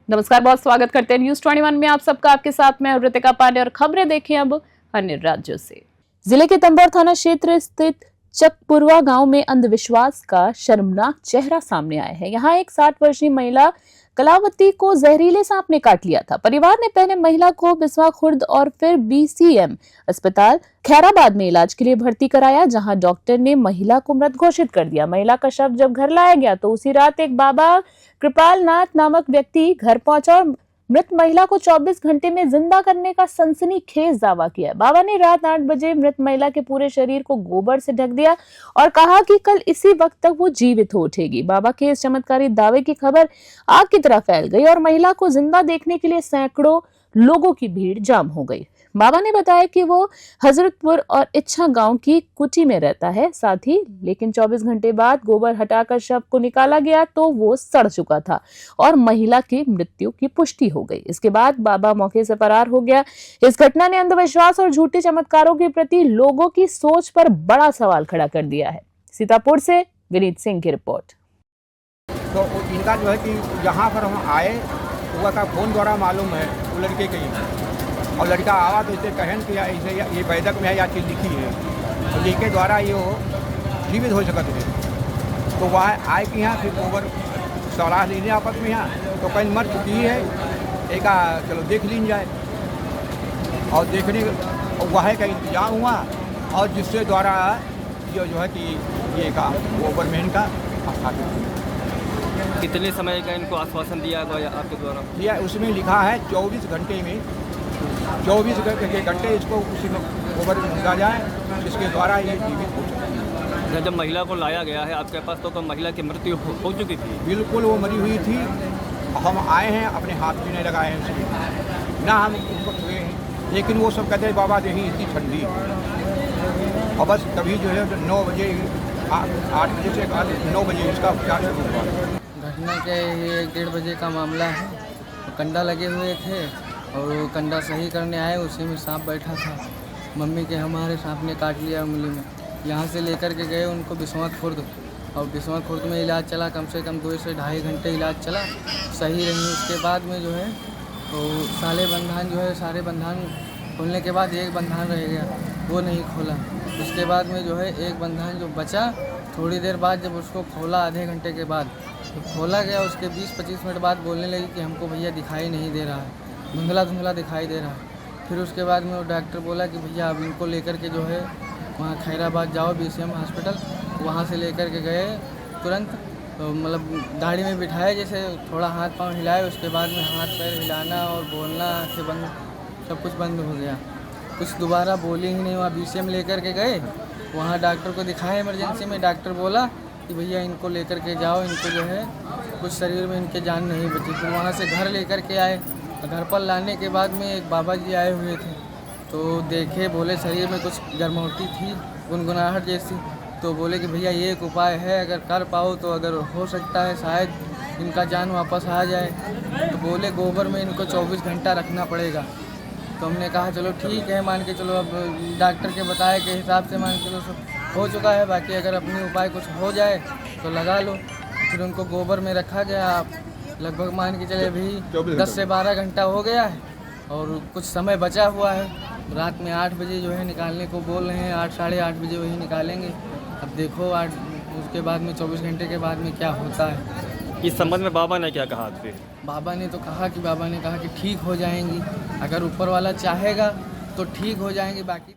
नमस्कार, बहुत स्वागत करते हैं न्यूज 21 में आप सबका। आपके साथ मैं ऋतिका पांडे और खबरें देखें अब अन्य राज्यों से। जिले के तंबर थाना क्षेत्र स्थित चकपुरवा गांव में अंधविश्वास का शर्मनाक चेहरा सामने आया है। यहाँ एक 60 वर्षीय महिला कलावती को जहरीले सांप ने काट लिया था। परिवार ने पहले महिला को बिस्वा खुर्द और फिर BCM अस्पताल खैराबाद में इलाज के लिए भर्ती कराया, जहां डॉक्टर ने महिला को मृत घोषित कर दिया। महिला का शव जब घर लाया गया तो उसी रात एक बाबा कृपाल नाथ नामक व्यक्ति घर पहुंचा और मृत महिला को 24 घंटे में जिंदा करने का सनसनीखेज दावा किया। बाबा ने रात 8 बजे मृत महिला के पूरे शरीर को गोबर से ढक दिया और कहा कि कल इसी वक्त तक वो जीवित हो उठेगी। बाबा के इस चमत्कारी दावे की खबर आग की तरह फैल गई और महिला को जिंदा देखने के लिए सैकड़ों लोगों की भीड़ जाम हो गई। बाबा ने बताया कि वो हजरतपुर और इच्छा गांव की कुटी में रहता है साथ ही, लेकिन 24 घंटे बाद गोबर हटाकर शव को निकाला गया तो वो सड़ चुका था और महिला की मृत्यु की पुष्टि हो गई। इसके बाद बाबा मौके से फरार हो गया। इस घटना ने अंधविश्वास और झूठे चमत्कारों के प्रति लोगों की सोच पर बड़ा सवाल खड़ा कर दिया है। सीतापुर से विनीत सिंह की रिपोर्ट। तो इनका जो है कि यहाँ पर हम आए हुआ का फोन द्वारा मालूम है वो लड़के के ही, और लड़का आवा तो इसे कहन किया ऐसे ये वैदक में है या चीज़ लिखी है तो जिसके द्वारा ये जीवित हो सकते थे। तो वह आए कि यहाँ फिर गोबर सलाह लेने आपस में यहाँ तो कहीं मर चुकी है, एक चलो देख लीन जाए और देखने वह का इंतजाम हुआ और जिससे द्वारा जो है कि ये का गोबरमैन का स्थापित हुआ। कितने समय का इनको आश्वासन दिया गया आपके द्वारा? यह उसमें लिखा है 24 घंटे में 24 घंटे इसको उसी में गोबर मिला जाए, जिसके द्वारा ये जीवित हो सकती है। जब महिला को लाया गया है आपके पास तो महिला की मृत्यु हो चुकी थी? बिल्कुल वो मरी हुई थी। हम आए हैं, अपने हाथ भी नहीं लगाए हैं उसमें, ना हम उनको छुए हैं, लेकिन वो सब कहते हैं बाबा देही इतनी ठंडी। और बस तभी जो है 9 बजे 8 बजे से 9 बजे इसका उपचार शुरू हुआ। घटना के 1-1.5 बजे का मामला है। कंडा लगे हुए थे और वो कंडा सही करने आए, उसी में सांप बैठा था। मम्मी के हमारे सांप ने काट लिया उंगली में। यहाँ से लेकर के गए उनको बिस्वा खुर्द, और बिस्वा खुर्द में इलाज चला, कम से कम 2 से ढाई घंटे इलाज चला, सही रही। उसके बाद में जो है तो सारे बंधान जो है सारे बंधान खोलने के बाद एक बंधान रह गया, वो नहीं खोला। उसके बाद में जो है एक बंधान जो बचा, थोड़ी देर बाद जब उसको खोला आधे घंटे के बाद तो खोला गया, उसके 20-25 मिनट बाद बोलने लगी कि हमको भैया दिखाई नहीं दे रहा है, धुंधला धुंधला दिखाई दे रहा है। फिर उसके बाद में वो डॉक्टर बोला कि भैया अब इनको लेकर के जो है वहाँ खैराबाद जाओ BCM हॉस्पिटल। वहाँ से लेकर के गए तुरंत, तो मतलब गाड़ी में बिठाए, जैसे थोड़ा हाथ पांव हिलाए, उसके बाद में हाथ पैर हिलाना और बोलना, आँखें बंद, सब कुछ बंद हो गया। कुछ दोबारा बोली ही नहीं। वहाँ BCM लेकर के गए, वहाँ डॉक्टर को दिखाया इमरजेंसी में। डॉक्टर बोला कि भैया इनको लेकर के जाओ, इनको जो है कुछ शरीर में इनके जान नहीं बची। फिर वहाँ से घर लेकर के आए। घर पर लाने के बाद में एक बाबा जी आए हुए थे, तो देखे, बोले शरीर में कुछ गर्मौटी थी, गुनगुनाहट जैसी। तो बोले कि भैया ये एक उपाय है, अगर कर पाओ तो अगर हो सकता है शायद इनका जान वापस आ जाए। तो बोले गोबर में इनको 24 घंटा रखना पड़ेगा। तो हमने कहा चलो ठीक है, मान के चलो। अब डॉक्टर के बताए के हिसाब से मान के चलो सब हो चुका है, बाकी अगर अपनी उपाय कुछ हो जाए तो लगा लो। फिर उनको गोबर में रखा गया। लगभग मान के चले भी 10 से 12 घंटा हो गया है और कुछ समय बचा हुआ है। रात में 8 बजे जो है निकालने को बोल रहे हैं, 8 साढ़े 8 बजे वही निकालेंगे। अब देखो 8 उसके बाद में 24 घंटे के बाद में क्या होता है। इस संबंध में बाबा ने क्या कहा आपसे? बाबा ने कहा कि ठीक हो जाएंगी, अगर ऊपर वाला चाहेगा तो ठीक हो जाएंगी। बाकी